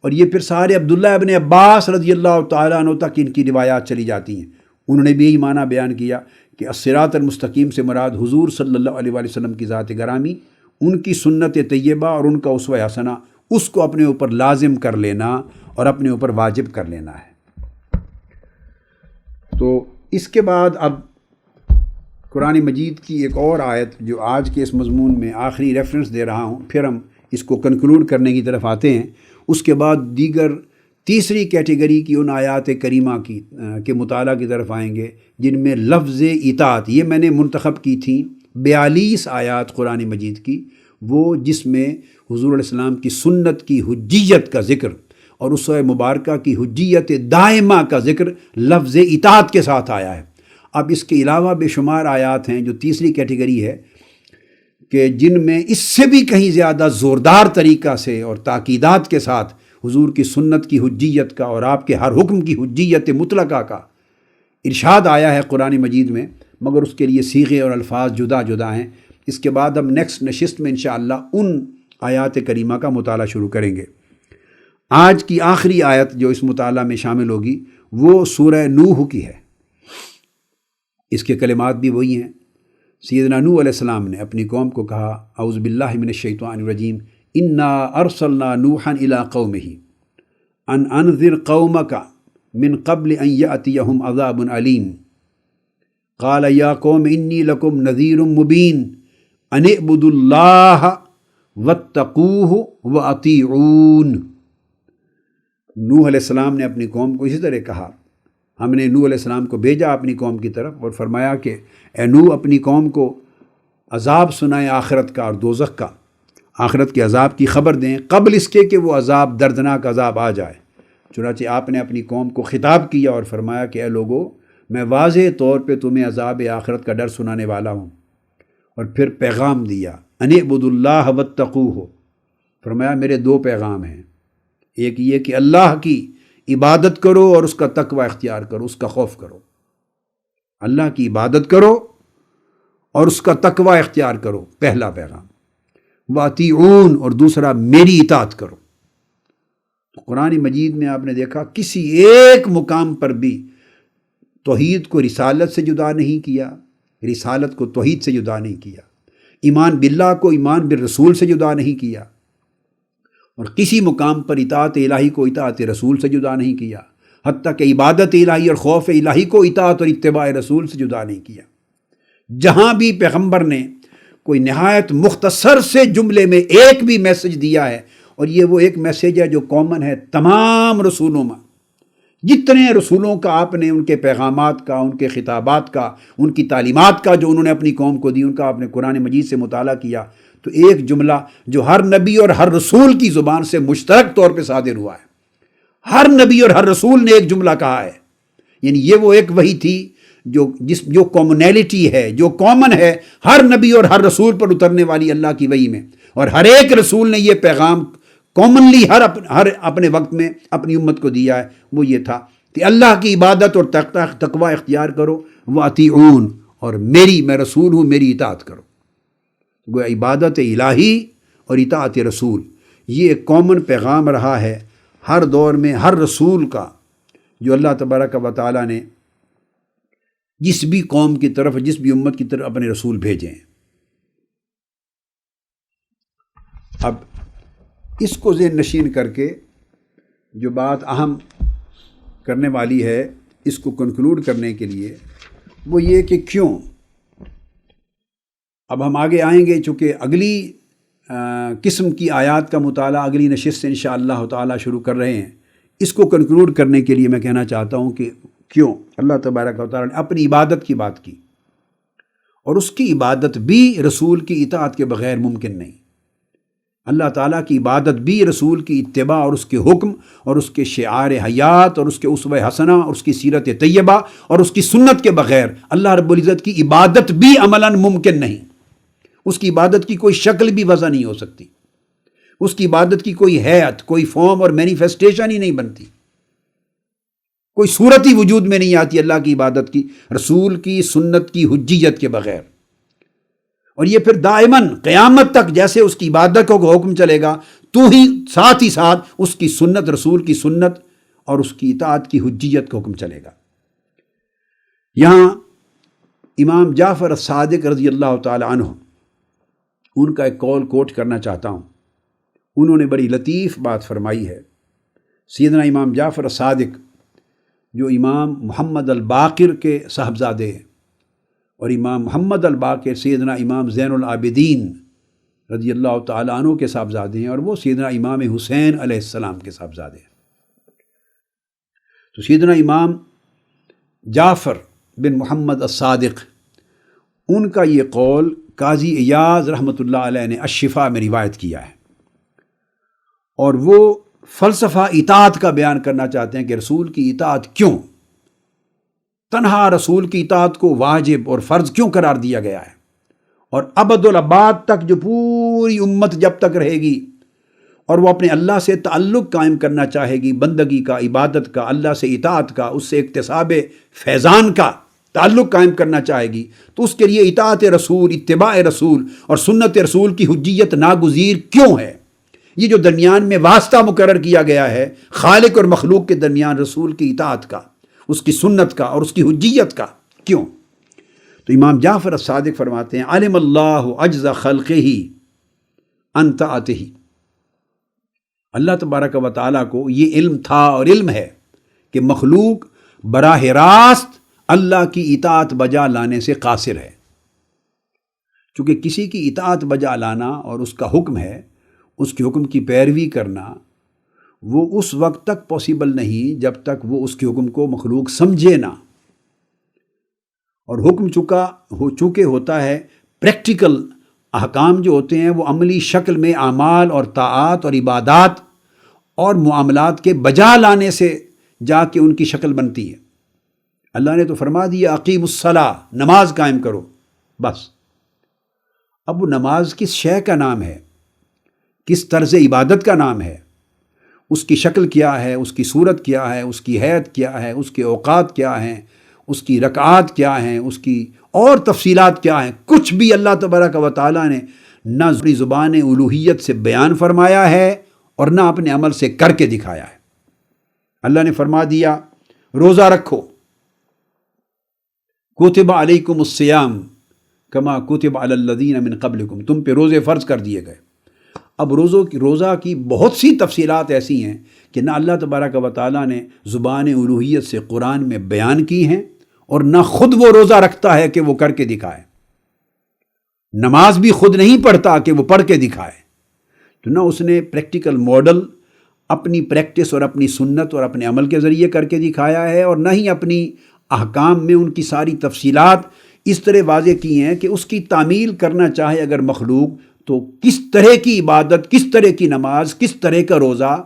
اور یہ پھر سارے عبداللہ ابن عباس رضی اللہ تعالیٰ عنہ تک ان کی روایات چلی جاتی ہیں، انہوں نے بھی یہی معنی بیان کیا کہ الصراط المستقیم سے مراد حضور صلی اللہ علیہ وآلہ وسلم کی ذات گرامی، ان کی سنت طیبہ اور ان کا اسوہ حسنہ، اس کو اپنے اوپر لازم کر لینا اور اپنے اوپر واجب کر لینا ہے۔ تو اس کے بعد اب قرآن مجید کی ایک اور آیت جو آج کے اس مضمون میں آخری ریفرنس دے رہا ہوں، پھر ہم اس کو کنکلوڈ کرنے کی طرف آتے ہیں۔ اس کے بعد دیگر تیسری کیٹیگری کی ان آیات کریمہ کے مطالعہ کی طرف آئیں گے جن میں لفظ اطاعت، یہ میں نے منتخب کی تھیں 42 آیات قرآن مجید کی، وہ جس میں حضور علیہ السلام کی سنت کی حجیت کا ذکر اور اسوہ مبارکہ کی حجیت دائمہ کا ذکر لفظ اطاعت کے ساتھ آیا ہے۔ اب اس کے علاوہ بے شمار آیات ہیں جو تیسری کیٹیگری ہے کہ جن میں اس سے بھی کہیں زیادہ زوردار طریقہ سے اور تاکیدات کے ساتھ حضور کی سنت کی حجیت کا اور آپ کے ہر حکم کی حجیت مطلقہ کا ارشاد آیا ہے قرآن مجید میں، مگر اس کے لیے صیغے اور الفاظ جدا جدا ہیں۔ اس کے بعد ہم نیکسٹ نشست میں انشاءاللہ ان آیات کریمہ کا مطالعہ شروع کریں گے۔ آج کی آخری آیت جو اس مطالعہ میں شامل ہوگی وہ سورہ نوح کی ہے۔ اس کے کلمات بھی وہی ہیں۔ سیدنا نوح علیہ السلام نے اپنی قوم کو کہا، اعوذ باللہ من الشیطان الرجیم، انا ارسلنا نوحا الی قومہ ان انذر قومک من قبل ان یأتیہم عذاب علیم قال یا قوم انی لکم نذیر مبین ان اعبدوا اللہ واتقوہ واطیعون۔ نوح علیہ السلام نے اپنی قوم کو اسی طرح کہا، ہم نے نوح علیہ السلام کو بھیجا اپنی قوم کی طرف اور فرمایا کہ اے نوح اپنی قوم کو عذاب سنائیں آخرت کا اور دوزخ کا، آخرت کے عذاب کی خبر دیں قبل اس کے کہ وہ عذاب دردناک عذاب آ جائے۔ چنانچہ آپ نے اپنی قوم کو خطاب کیا اور فرمایا کہ اے لوگو، میں واضح طور پہ تمہیں عذاب آخرت کا ڈر سنانے والا ہوں، اور پھر پیغام دیا ان اعبدوا اللہ واتقوہ، فرمایا میرے دو پیغام ہیں، ایک یہ کہ اللہ کی عبادت کرو اور اس کا تقوی اختیار کرو، اس کا خوف کرو، اللہ کی عبادت کرو اور اس کا تقوی اختیار کرو، پہلا پیغام، واطیعون اور دوسرا میری اطاعت کرو۔ تو قرآن مجید میں آپ نے دیکھا کسی ایک مقام پر بھی توحید کو رسالت سے جدا نہیں کیا، رسالت کو توحید سے جدا نہیں کیا، ایمان باللہ کو ایمان بالرسول سے جدا نہیں کیا، اور کسی مقام پر اطاعت الہی کو اطاعت رسول سے جدا نہیں کیا، حتیٰ کہ عبادت الہی اور خوف الہی کو اطاعت اور اتباع رسول سے جدا نہیں کیا۔ جہاں بھی پیغمبر نے کوئی نہایت مختصر سے جملے میں ایک بھی میسج دیا ہے، اور یہ وہ ایک میسج ہے جو کامن ہے تمام رسولوں میں، جتنے رسولوں کا آپ نے ان کے پیغامات کا، ان کے خطابات کا، ان کی تعلیمات کا جو انہوں نے اپنی قوم کو دی، ان کا آپ نے قرآن مجید سے مطالعہ کیا تو ایک جملہ جو ہر نبی اور ہر رسول کی زبان سے مشترک طور پہ صادر ہوا ہے، ہر نبی اور ہر رسول نے ایک جملہ کہا ہے، یعنی یہ وہ ایک وحی تھی جو کامنیلٹی ہے، جو کامن ہے ہر نبی اور ہر رسول پر اترنے والی اللہ کی وحی میں، اور ہر ایک رسول نے یہ پیغام کامنلی ہر اپنے وقت میں اپنی امت کو دیا ہے، وہ یہ تھا کہ اللہ کی عبادت اور تقوی اختیار کرو، واطیعون اور میں رسول ہوں میری اطاعت کرو۔ گویا عبادت الہی اور اطاعت رسول یہ ایک کامن پیغام رہا ہے ہر دور میں، ہر رسول کا جو اللہ تبارک و تعالیٰ نے جس بھی قوم کی طرف، جس بھی امت کی طرف اپنے رسول بھیجے ہیں۔ اب اس کو ذہن نشین کر کے جو بات اہم کرنے والی ہے اس کو کنکلوڈ کرنے کے لیے، وہ یہ کہ کیوں۔ اب ہم آگے آئیں گے، چونکہ اگلی قسم کی آیات کا مطالعہ اگلی نشست سے انشاءاللہ تعالیٰ شروع کر رہے ہیں۔ اس کو کنکلوڈ کرنے کے لیے میں کہنا چاہتا ہوں کہ کیوں اللہ تبارک و تعالیٰ نے اپنی عبادت کی بات کی، اور اس کی عبادت بھی رسول کی اطاعت کے بغیر ممکن نہیں۔ اللہ تعالیٰ کی عبادت بھی رسول کی اتباع اور اس کے حکم اور اس کے شعار حیات اور اس کے اسوہ حسنہ اور اس کی سیرت طیبہ اور اس کی سنت کے بغیر اللہ رب العزت کی عبادت بھی عملاً ممکن نہیں۔ اس کی عبادت کی کوئی شکل بھی وضع نہیں ہو سکتی، اس کی عبادت کی کوئی حیت، کوئی فارم اور مینیفیسٹیشن ہی نہیں بنتی، کوئی صورت ہی وجود میں نہیں آتی اللہ کی عبادت کی رسول کی سنت کی حجیت کے بغیر۔ اور یہ پھر دائماً قیامت تک جیسے اس کی عبادت کو حکم چلے گا، تو ہی ساتھ اس کی سنت، رسول کی سنت اور اس کی اطاعت کی حجیت کا حکم چلے گا۔ یہاں امام جعفر الصادق رضی اللہ تعالی عنہ، ان کا ایک قول کوٹ کرنا چاہتا ہوں۔ انہوں نے بڑی لطیف بات فرمائی ہے۔ سیدنا امام جعفر الصادق جو امام محمد الباقر کے صاحبزادے ہیں، اور امام محمد الباقر سیدنا امام زین العابدین رضی اللہ تعالیٰ عنہ کے صاحبزادے ہیں، اور وہ سیدنا امام حسین علیہ السلام کے صاحبزادے ہیں۔ تو سیدنا امام جعفر بن محمد الصادق ان کا یہ قول قاضی ایاز رحمۃ اللہ علیہ نے الشفا میں روایت کیا ہے، اور وہ فلسفہ اطاعت کا بیان کرنا چاہتے ہیں کہ رسول کی اطاعت کیوں، تنہا رسول کی اطاعت کو واجب اور فرض کیوں قرار دیا گیا ہے، اور ابدالآباد تک جو پوری امت جب تک رہے گی اور وہ اپنے اللہ سے تعلق قائم کرنا چاہے گی، بندگی کا، عبادت کا، اللہ سے اطاعت کا، اس سے اکتساب فیضان کا تعلق قائم کرنا چاہے گی، تو اس کے لیے اطاعت رسول، اتباع رسول اور سنت رسول کی حجیت ناگزیر کیوں ہے؟ یہ جو درمیان میں واسطہ مقرر کیا گیا ہے خالق اور مخلوق کے درمیان، رسول کی اطاعت کا، اس کی سنت کا اور اس کی حجیت کا، کیوں؟ تو امام جعفر الصادق فرماتے ہیں علم اللہ عجز خلقہ عن طاعتہ، اللہ تبارک و تعالیٰ کو یہ علم تھا اور علم ہے کہ مخلوق براہ راست اللہ کی اطاعت بجا لانے سے قاصر ہے، چونکہ کسی کی اطاعت بجا لانا اور اس کا حکم ہے، اس کے حکم کی پیروی کرنا، وہ اس وقت تک پاسبل نہیں جب تک وہ اس کے حکم کو مخلوق سمجھے نہ، اور حکم چونکہ ہوتا ہے پریکٹیکل، احکام جو ہوتے ہیں وہ عملی شکل میں اعمال اور طاعات اور عبادات اور معاملات کے بجا لانے سے جا کے ان کی شکل بنتی ہے۔ اللہ نے تو فرما دیا اقیم الصلاۃ، نماز قائم کرو، بس۔ اب وہ نماز کس شے کا نام ہے، کس طرز عبادت کا نام ہے، اس کی شکل کیا ہے، اس کی صورت کیا ہے، اس کی حیت کیا ہے، اس کے اوقات کیا ہیں، اس کی رکعات کیا ہیں، اس کی اور تفصیلات کیا ہیں، کچھ بھی اللہ تبارک و تعالیٰ نے نہ اپنی زبان الوہیت سے بیان فرمایا ہے اور نہ اپنے عمل سے کر کے دکھایا ہے۔ اللہ نے فرما دیا روزہ رکھو، کتب علیکم الصیام کما کتب علی الذین من قبلکم، تم پہ روزے فرض کر دیے گئے۔ اب روزہ کی بہت سی تفصیلات ایسی ہیں کہ نہ اللہ تبارک و تعالیٰ نے زبان الوہیت سے قرآن میں بیان کی ہیں اور نہ خود وہ روزہ رکھتا ہے کہ وہ کر کے دکھائے، نماز بھی خود نہیں پڑھتا کہ وہ پڑھ کے دکھائے، تو نہ اس نے پریکٹیکل ماڈل اپنی پریکٹس اور اپنی سنت اور اپنے عمل کے ذریعے کر کے دکھایا ہے، اور نہ ہی اپنی احکام میں ان کی ساری تفصیلات اس طرح واضح کی ہیں کہ اس کی تعمیل کرنا چاہے اگر مخلوق تو کس طرح کی عبادت، کس طرح کی نماز، کس طرح کا روزہ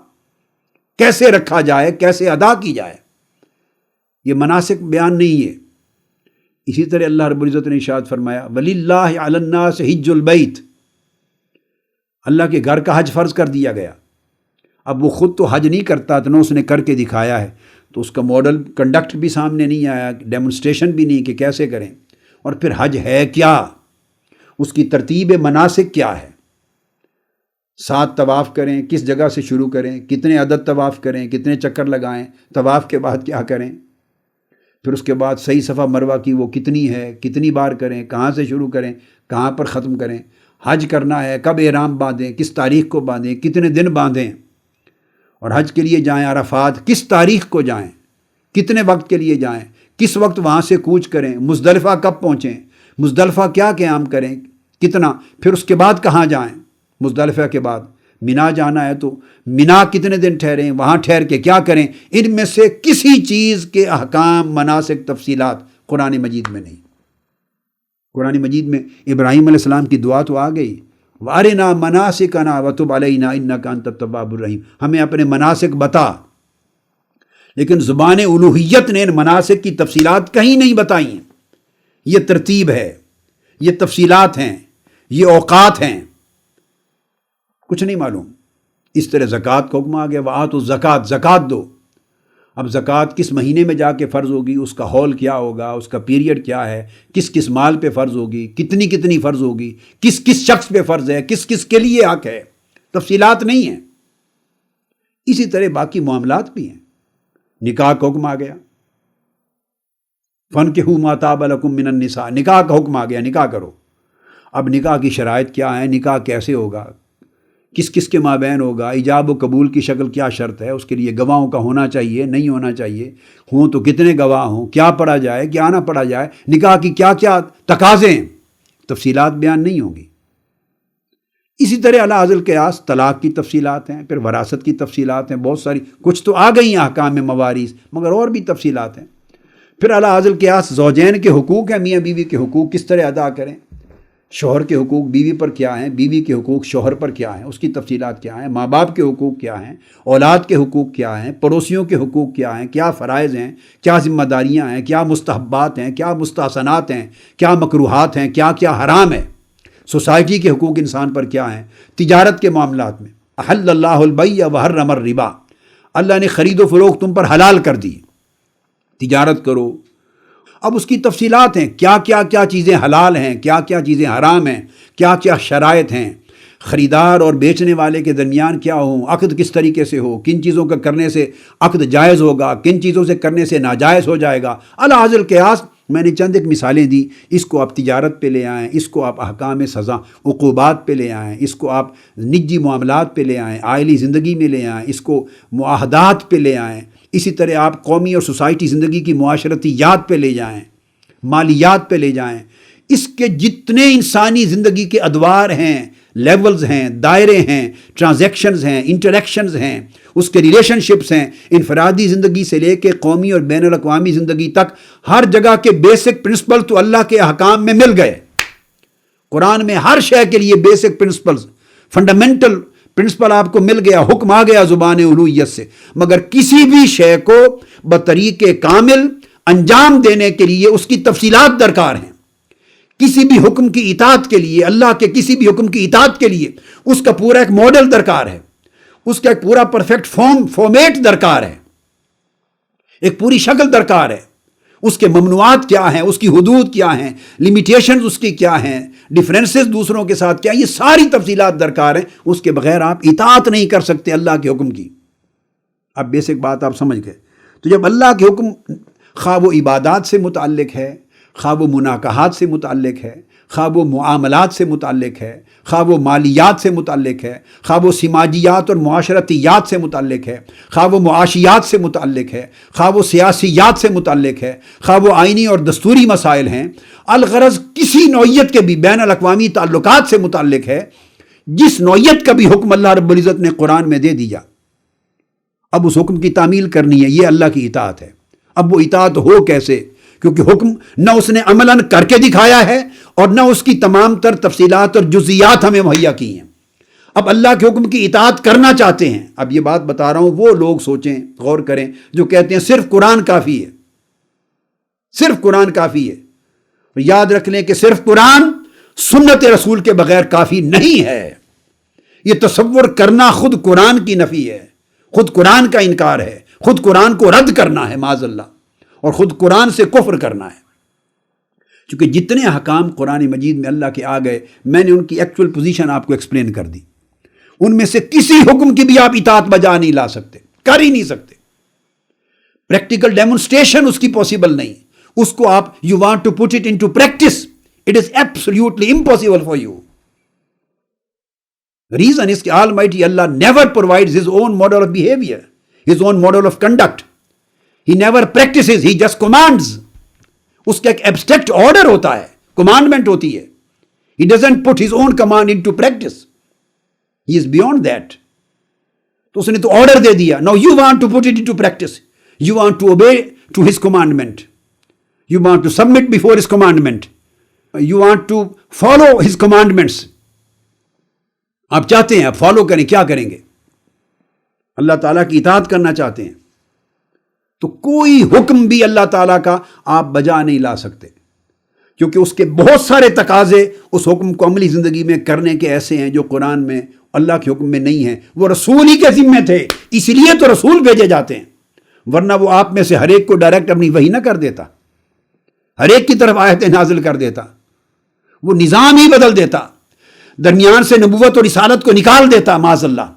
کیسے رکھا جائے، کیسے ادا کی جائے، یہ مناسک بیان نہیں ہے۔ اسی طرح اللہ رب العزت نے ارشاد فرمایا وَلِلَّهِ عَلَى النَّاسِ حِجُّ الْبَيْتِ، اللہ کے گھر کا حج فرض کر دیا گیا۔ اب وہ خود تو حج نہیں کرتا تو نہ اس نے کر کے دکھایا ہے، تو اس کا ماڈل کنڈکٹ بھی سامنے نہیں آیا، ڈیمونسٹریشن بھی نہیں کہ کیسے کریں، اور پھر حج ہے کیا، اس کی ترتیب مناسک کیا ہے، 7 طواف کریں، کس جگہ سے شروع کریں، کتنے عدد طواف کریں، کتنے چکر لگائیں، طواف کے بعد کیا کریں، پھر اس کے بعد صحیح صفا مروہ کی وہ کتنی ہے، کتنی بار کریں، کہاں سے شروع کریں، کہاں پر ختم کریں، حج کرنا ہے کب احرام باندھیں، کس تاریخ کو باندھیں، کتنے دن باندھیں، اور حج کے لیے جائیں عرفات کس تاریخ کو جائیں، کتنے وقت کے لیے جائیں، کس وقت وہاں سے کوچ کریں، مزدلفہ کب پہنچیں، مزدلفہ کیا قیام کریں، کتنا، پھر اس کے بعد کہاں جائیں، مزدلفہ کے بعد مینا جانا ہے تو مینا کتنے دن ٹھہریں، وہاں ٹھہر کے کیا کریں، ان میں سے کسی چیز کے احکام، مناسک، تفصیلات قرآن مجید میں نہیں۔ قرآن مجید میں ابراہیم علیہ السلام کی دعا تو آ گئی وَأَرِنَا مَنَاسِكَنَا وَتُبْ عَلَيْنَا إِنَّكَ أَنْتَ التَّوَّابُ الرَّحِيمُ، ہمیں اپنے مناسک بتا، لیکن زبان الوہیت نے ان مناسک کی تفصیلات کہیں نہیں بتائی ہیں۔ یہ ترتیب ہے، یہ تفصیلات ہیں، یہ اوقات ہیں، کچھ نہیں معلوم۔ اس طرح زکوٰۃ کا حکم آ گیا وَآتُوا الزَّکَاۃَ، زکوٰۃ دو۔ اب زکوٰۃ کس مہینے میں جا کے فرض ہوگی، اس کا ہول کیا ہوگا، اس کا پیریڈ کیا ہے، کس کس مال پہ فرض ہوگی، کتنی کتنی فرض ہوگی، کس کس شخص پہ فرض ہے، کس کس کے لیے حق ہے، تفصیلات نہیں ہیں۔ اسی طرح باقی معاملات بھی ہیں۔ نکاح کا حکم آ گیا فَانْكِحُوا مَا طَابَ لَكُم مِّنَ النِّسَاء، نکاح کا حکم آ گیا، نکاح کرو۔ اب نکاح کی شرائط کیا ہیں، نکاح کیسے ہوگا، کس کس کے مابین ہوگا، ایجاب و قبول کی شکل کیا شرط ہے، اس کے لیے گواہوں کا ہونا چاہیے، نہیں ہونا چاہیے، ہوں تو کتنے گواہ ہوں، کیا پڑھا جائے، کیا نہ پڑھا جائے، نکاح کی کیا کیا تقاضے ہیں، تفصیلات بیان نہیں ہوں گی۔ اسی طرح علی ذی القیاس طلاق کی تفصیلات ہیں، پھر وراثت کی تفصیلات ہیں، بہت ساری، کچھ تو آ گئی ہیں احکام مواریث، مگر اور بھی تفصیلات ہیں۔ پھر علی ذی القیاس زوجین کے حقوق ہیں، میاں بیوی کے حقوق کس طرح ادا کریں، شوہر کے حقوق بیوی پر کیا ہیں، بیوی کے حقوق شوہر پر کیا ہیں، اس کی تفصیلات کیا ہیں، ماں باپ کے حقوق کیا ہیں، اولاد کے حقوق کیا ہیں، پڑوسیوں کے حقوق کیا ہیں، کیا فرائض ہیں، کیا ذمہ داریاں ہیں، کیا مستحبات ہیں، کیا مستحسنات ہیں، کیا مکروہات ہیں، کیا کیا حرام ہے، سوسائٹی کے حقوق انسان پر کیا ہیں، تجارت کے معاملات میں احل اللہ البیع وحرم الربا، اللہ نے خرید و فروخت تم پر حلال کر دی، تجارت کرو۔ اب اس کی تفصیلات ہیں، کیا کیا کیا چیزیں حلال ہیں، کیا کیا چیزیں حرام ہیں، کیا کیا شرائط ہیں، خریدار اور بیچنے والے کے درمیان کیا ہوں، عقد کس طریقے سے ہو، کن چیزوں کا کرنے سے عقد جائز ہوگا، کن چیزوں سے کرنے سے ناجائز ہو جائے گا۔ علی ذی القیاس میں نے چند ایک مثالیں دی، اس کو آپ تجارت پہ لے آئیں، اس کو آپ احکام سزا عقوبات پہ لے آئیں، اس کو آپ نجی معاملات پہ لے آئیں، عائلی زندگی میں لے آئیں، اس کو معاہدات پہ لے آئیں، اسی طرح آپ قومی اور سوسائٹی زندگی کی معاشرتیات پہ لے جائیں، مالیات پہ لے جائیں، اس کے جتنے انسانی زندگی کے ادوار ہیں، لیولز ہیں، دائرے ہیں، ٹرانزیکشنز ہیں، انٹریکشنز ہیں، اس کے ریلیشن شپس ہیں، انفرادی زندگی سے لے کے قومی اور بین الاقوامی زندگی تک ہر جگہ کے بیسک پرنسپل تو اللہ کے احکام میں مل گئے۔ قرآن میں ہر شے کے لیے بیسک پرنسپلز، فنڈامنٹل پرنسپل آپ کو مل گیا، حکم آ گیا زبان الوہیت سے، مگر کسی بھی شے کو بطریق کامل انجام دینے کے لیے اس کی تفصیلات درکار ہیں۔ کسی بھی حکم کی اطاعت کے لیے، اللہ کے کسی بھی حکم کی اطاعت کے لیے اس کا پورا ایک ماڈل درکار ہے، اس کا ایک پورا پرفیکٹ فارمیٹ درکار ہے، ایک پوری شکل درکار ہے، اس کے ممنوعات کیا ہیں، اس کی حدود کیا ہیں، لیمیٹیشنز اس کی کیا ہیں، ڈیفرنسز دوسروں کے ساتھ کیا، یہ ساری تفصیلات درکار ہیں، اس کے بغیر آپ اطاعت نہیں کر سکتے اللہ کے حکم کی۔ اب بیسک بات آپ سمجھ گئے۔ تو جب اللہ کے حکم خواہ وہ عبادات سے متعلق ہے، خواہ وہ مناکحات سے متعلق ہے، خواہ وہ معاملات سے متعلق ہے، خواہ وہ مالیات سے متعلق ہے، خواہ وہ سماجیات اور معاشرتیات سے متعلق ہے، خواہ وہ معاشیات سے متعلق ہے، خواہ وہ سیاسیات سے متعلق ہے، خواہ وہ آئینی اور دستوری مسائل ہیں، الغرض کسی نوعیت کے بھی بین الاقوامی تعلقات سے متعلق ہے، جس نوعیت کا بھی حکم اللہ رب العزت نے قرآن میں دے دیا، اب اس حکم کی تعمیل کرنی ہے، یہ اللہ کی اطاعت ہے۔ اب وہ اطاعت ہو کیسے؟ کیونکہ حکم نہ اس نے عملاً کر کے دکھایا ہے اور نہ اس کی تمام تر تفصیلات اور جزیات ہمیں مہیا کی ہیں۔ اب اللہ کے حکم کی اطاعت کرنا چاہتے ہیں، اب یہ بات بتا رہا ہوں، وہ لوگ سوچیں، غور کریں جو کہتے ہیں صرف قرآن کافی ہے، صرف قرآن کافی ہے۔ یاد رکھ لیں کہ صرف قرآن سنت رسول کے بغیر کافی نہیں ہے۔ یہ تصور کرنا خود قرآن کی نفی ہے، خود قرآن کا انکار ہے، خود قرآن کو رد کرنا ہے معاذ اللہ، اور خود قرآن سے کفر کرنا ہے۔ چونکہ جتنے احکام قرآن مجید میں اللہ کے آ گئے، میں نے ان کی ایکچول پوزیشن آپ کو ایکسپلین کر دی، ان میں سے کسی حکم کی بھی آپ اطاعت بجا نہیں لا سکتے، کر ہی نہیں سکتے، پریکٹیکل ڈیمونسٹریشن اس کی پاسبل نہیں، اس کو آپ you want to put it into practice, it is absolutely impossible for you. Reason is کہ Almighty Allah never provides his own model of behavior, his own model of conduct. He never practices, he just commands. اس کا ایک abstract order ہوتا ہے، commandment ہوتی ہے. He doesn't put his own command into practice. He is beyond that. تو اس نے تو order دے دیا. Now you want to put it into practice. You want to obey to his commandment. You want to submit before his commandment. You want to follow his commandments. آپ چاہتے ہیں آپ follow کریں، کیا کریں گے؟ اللہ تعالیٰ کی اطاعت کرنا چاہتے ہیں، تو کوئی حکم بھی اللہ تعالیٰ کا آپ بجا نہیں لا سکتے، کیونکہ اس کے بہت سارے تقاضے اس حکم کو عملی زندگی میں کرنے کے ایسے ہیں جو قرآن میں اللہ کے حکم میں نہیں ہیں۔ وہ رسول ہی کے ذمے تھے، اس لیے تو رسول بھیجے جاتے ہیں، ورنہ وہ آپ میں سے ہر ایک کو ڈائریکٹ اپنی وحی نہ کر دیتا، ہر ایک کی طرف آیتیں نازل کر دیتا، وہ نظام ہی بدل دیتا، درمیان سے نبوت اور رسالت کو نکال دیتا معاذ اللہ۔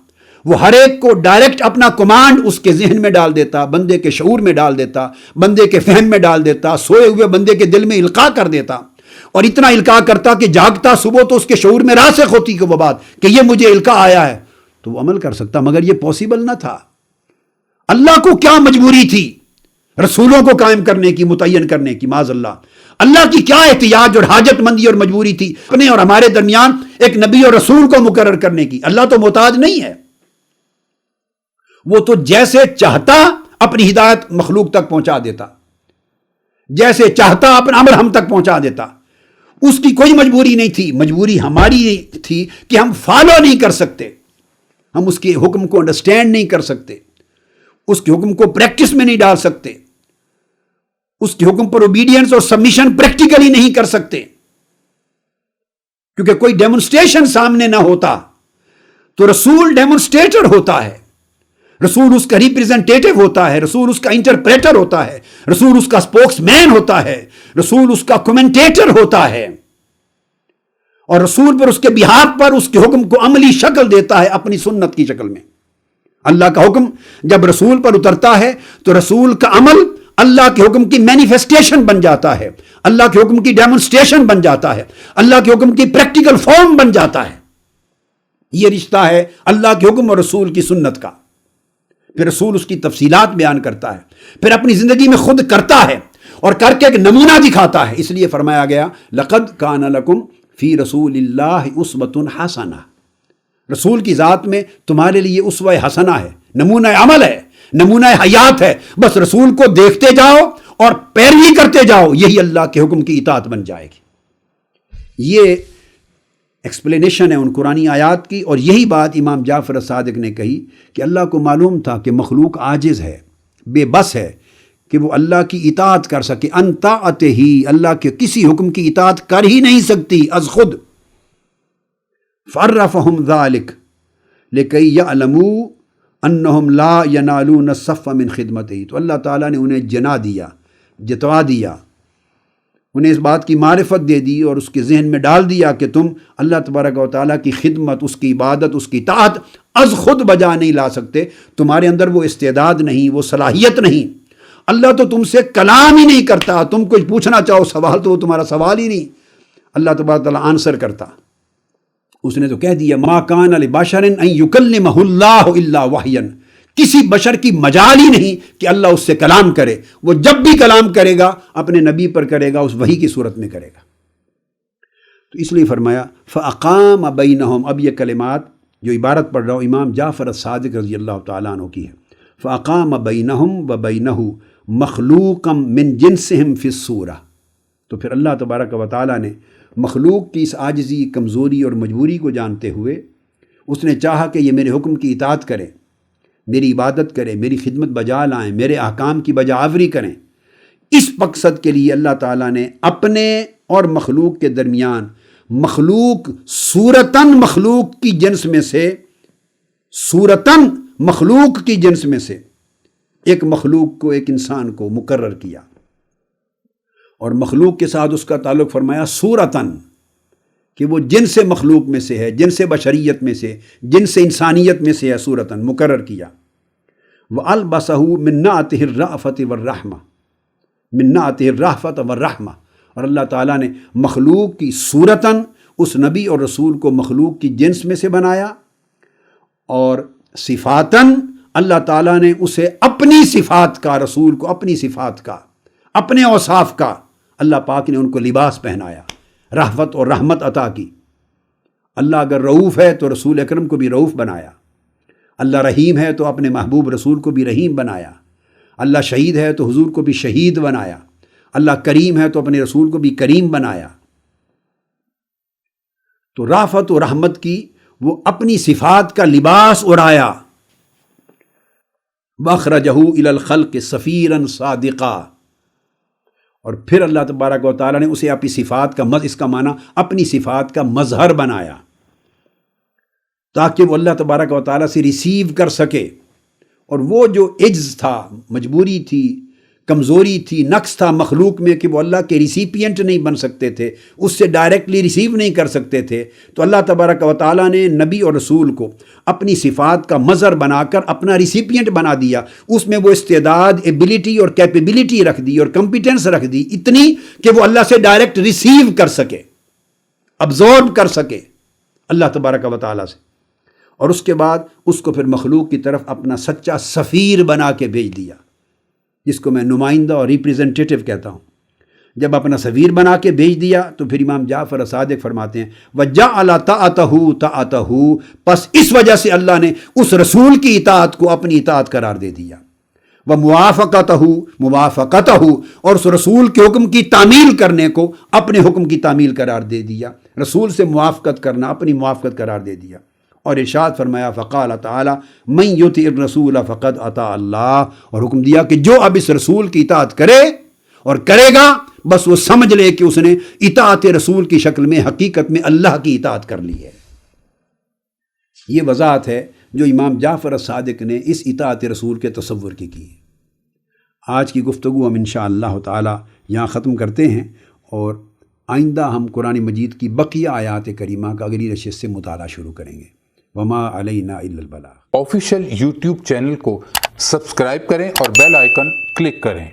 وہ ہر ایک کو ڈائریکٹ اپنا کمانڈ اس کے ذہن میں ڈال دیتا، بندے کے شعور میں ڈال دیتا، بندے کے فہم میں ڈال دیتا، سوئے ہوئے بندے کے دل میں القاء کر دیتا، اور اتنا القاء کرتا کہ جاگتا صبح تو اس کے شعور میں راسخ ہوتی کہ وہ بات کہ یہ مجھے القاء آیا ہے، تو وہ عمل کر سکتا، مگر یہ پاسبل نہ تھا۔ اللہ کو کیا مجبوری تھی رسولوں کو قائم کرنے کی، متعین کرنے کی؟ معاذ اللہ اللہ کی کیا احتیاج اور حاجت مندی اور مجبوری تھی اپنے اور ہمارے درمیان ایک نبی اور رسول کو مقرر کرنے کی؟ اللہ تو محتاج نہیں ہے، وہ تو جیسے چاہتا اپنی ہدایت مخلوق تک پہنچا دیتا، جیسے چاہتا اپنا امر ہم تک پہنچا دیتا، اس کی کوئی مجبوری نہیں تھی۔ مجبوری ہماری تھی کہ ہم فالو نہیں کر سکتے، ہم اس کے حکم کو انڈرسٹینڈ نہیں کر سکتے، اس کے حکم کو پریکٹس میں نہیں ڈال سکتے، اس کے حکم پر اوبیڈینس اور سبمیشن پریکٹیکلی نہیں کر سکتے، کیونکہ کوئی ڈیمونسٹریشن سامنے نہ ہوتا۔ تو رسول ڈیمونسٹریٹر ہوتا ہے، رسول اس کا ریپریزنٹیٹو ہوتا ہے، رسول اس کا انٹرپریٹر ہوتا ہے، رسول اس کا سپوکس مین ہوتا ہے، رسول اس کا کمنٹیٹر ہوتا ہے، اور رسول پر اس کے بہاف پر اس کے حکم کو عملی شکل دیتا ہے اپنی سنت کی شکل میں۔ اللہ کا حکم جب رسول پر اترتا ہے تو رسول کا عمل اللہ کے حکم کی مینیفیسٹیشن بن جاتا ہے، اللہ کے حکم کی ڈیمونسٹریشن بن جاتا ہے، اللہ کے حکم کی پریکٹیکل فارم بن جاتا ہے۔ یہ رشتہ ہے اللہ کے حکم اور رسول کی سنت کا۔ پھر رسول اس کی تفصیلات بیان کرتا ہے، پھر اپنی زندگی میں خود کرتا ہے اور کر کے ایک نمونہ دکھاتا ہے۔ اس لیے فرمایا گیا لَقَدْ كَانَ لَكُمْ فِي رَسُولِ اللَّهِ أُسْوَةٌ حَسَنَةٌ، رسول کی ذات میں تمہارے لیے اسوہ حسنہ ہے، نمونہ عمل ہے، نمونہ حیات ہے۔ بس رسول کو دیکھتے جاؤ اور پیروی کرتے جاؤ، یہی اللہ کے حکم کی اطاعت بن جائے گی۔ یہ ایکسپلینیشن ہے ان قرآنی آیات کی، اور یہی بات امام جعفر صادق نے کہی کہ اللہ کو معلوم تھا کہ مخلوق عاجز ہے، بے بس ہے کہ وہ اللہ کی اطاعت کر سکے، ان طاعت ہی، اللہ کے کسی حکم کی اطاعت کر ہی نہیں سکتی از خود۔ فعرفہم ذالک لکی یعلموا انہم لا ینالون الصف من خدمتہ، تو اللہ تعالیٰ نے انہیں جنا دیا، جتوا دیا، انہیں اس بات کی معرفت دے دی اور اس کے ذہن میں ڈال دیا کہ تم اللہ تبارک و تعالیٰ کی خدمت، اس کی عبادت، اس کی اطاعت از خود بجا نہیں لا سکتے، تمہارے اندر وہ استعداد نہیں، وہ صلاحیت نہیں۔ اللہ تو تم سے کلام ہی نہیں کرتا، تم کچھ پوچھنا چاہو سوال تو وہ تمہارا سوال ہی نہیں، اللہ تبارک و تعالیٰ آنسر کرتا۔ اس نے تو کہہ دیا ما کان لبشر ان یکلمہ اللہ الا وحیا، کسی بشر کی مجال ہی نہیں کہ اللہ اس سے کلام کرے، وہ جب بھی کلام کرے گا اپنے نبی پر کرے گا، اس وحی کی صورت میں کرے گا۔ تو اس لیے فرمایا فاقام بینہم، اب یہ کلمات جو عبارت پڑھ رہا ہوں امام جعفر الصادق رضی اللہ تعالیٰ عنہ کی ہے، فاقام بینہم وبینہ مخلوقا من جنسہم فی الصورہ، تو پھر اللہ تبارک و تعالیٰ نے مخلوق کی اس عاجزی، کمزوری اور مجبوری کو جانتے ہوئے اس نے چاہا کہ یہ میرے حکم کی اطاعت کرے، میری عبادت کرے، میری خدمت بجا لائیں، میرے احکام کی بجا آوری کریں۔ اس مقصد کے لیے اللہ تعالیٰ نے اپنے اور مخلوق کے درمیان مخلوق صورتاً مخلوق کی جنس میں سے، صورتاً مخلوق کی جنس میں سے ایک مخلوق کو، ایک انسان کو مقرر کیا، اور مخلوق کے ساتھ اس کا تعلق فرمایا صورتاً، کہ وہ جنس مخلوق میں سے ہے، جنس بشریت میں سے، جنس انسانیت میں سے ہے، صورتاً مقرر کیا۔ وَأَلْبَسَهُ مِن نَعْتِهِ الرَّأْفَةِ وَالرَّحْمَةِ، مِن نَعْتِهِ الرَّأْفَةَ وَالرَّحْمَةِ، اور اللہ تعالیٰ نے مخلوق کی صورتاً اس نبی اور رسول کو مخلوق کی جنس میں سے بنایا، اور صفاتاً اللہ تعالیٰ نے اسے اپنی صفات کا، رسول کو اپنی صفات کا، اپنے اوصاف کا، اللہ پاک نے ان کو لباس پہنایا، رحمت اور رحمت عطا کی۔ اللہ اگر رؤوف ہے تو رسول اکرم کو بھی رؤوف بنایا، اللہ رحیم ہے تو اپنے محبوب رسول کو بھی رحیم بنایا، اللہ شہید ہے تو حضور کو بھی شہید بنایا، اللہ کریم ہے تو اپنے رسول کو بھی کریم بنایا۔ تو رافت و رحمت کی وہ اپنی صفات کا لباس اڑایا۔ وَأَخْرَجَهُ إِلَى الْخَلْقِ صَفِيرًا صَادِقًا، اور پھر اللہ تبارک و تعالیٰ نے اسے اپنی صفات کا اس کا معنی اپنی صفات کا مظہر بنایا، تاکہ وہ اللہ تبارک و تعالیٰ سے ریسیو کر سکے، اور وہ جو عجز تھا، مجبوری تھی، کمزوری تھی، نقص تھا مخلوق میں کہ وہ اللہ کے ریسیپینٹ نہیں بن سکتے تھے، اس سے ڈائریکٹلی ریسیو نہیں کر سکتے تھے، تو اللہ تبارک و تعالیٰ نے نبی اور رسول کو اپنی صفات کا مظہر بنا کر اپنا ریسیپینٹ بنا دیا، اس میں وہ استعداد، ایبیلٹی اور کیپیبلٹی رکھ دی اور کمپیٹنس رکھ دی، اتنی کہ وہ اللہ سے ڈائریکٹ ریسیو کر سکے، ابزورب کر سکے اللہ تبارک و تعالیٰ سے، اور اس کے بعد اس کو پھر مخلوق کی طرف اپنا سچا سفیر بنا کے بھیج دیا، جس کو میں نمائندہ اور ریپریزنٹیٹو کہتا ہوں، جب اپنا سفیر بنا کے بھیج دیا تو پھر امام جعفر صادق فرماتے ہیں وَجَعَلَ طَاعَتَهُ پس اس وجہ سے اللہ نے اس رسول کی اطاعت کو اپنی اطاعت قرار دے دیا، وَمُوَافَقَتَهُ اور اس رسول کے حکم کی تعمیل کرنے کو اپنے حکم کی تعمیل قرار دے دیا، رسول سے موافقت کرنا اپنی موافقت قرار دے دیا۔ اور ارشاد فرمایا فقال تعالی من یطع الرسول فقد اطاع اللہ، اور حکم دیا کہ جو اب اس رسول کی اطاعت کرے اور کرے گا بس وہ سمجھ لے کہ اس نے اطاعت رسول کی شکل میں حقیقت میں اللہ کی اطاعت کر لی ہے۔ یہ وضاحت ہے جو امام جعفر صادق نے اس اطاعت رسول کے تصور کی ہے۔ آج کی گفتگو ہم انشاءاللہ تعالی یہاں ختم کرتے ہیں، اور آئندہ ہم قرآن مجید کی بقیہ آیات کریمہ کا اگلی نشست سے مطالعہ شروع کریں گے۔ وما علینا الا البلاغ۔ آفیشیل یوٹیوب چینل کو سبسکرائب کریں اور بیل آئیکن کلک کریں۔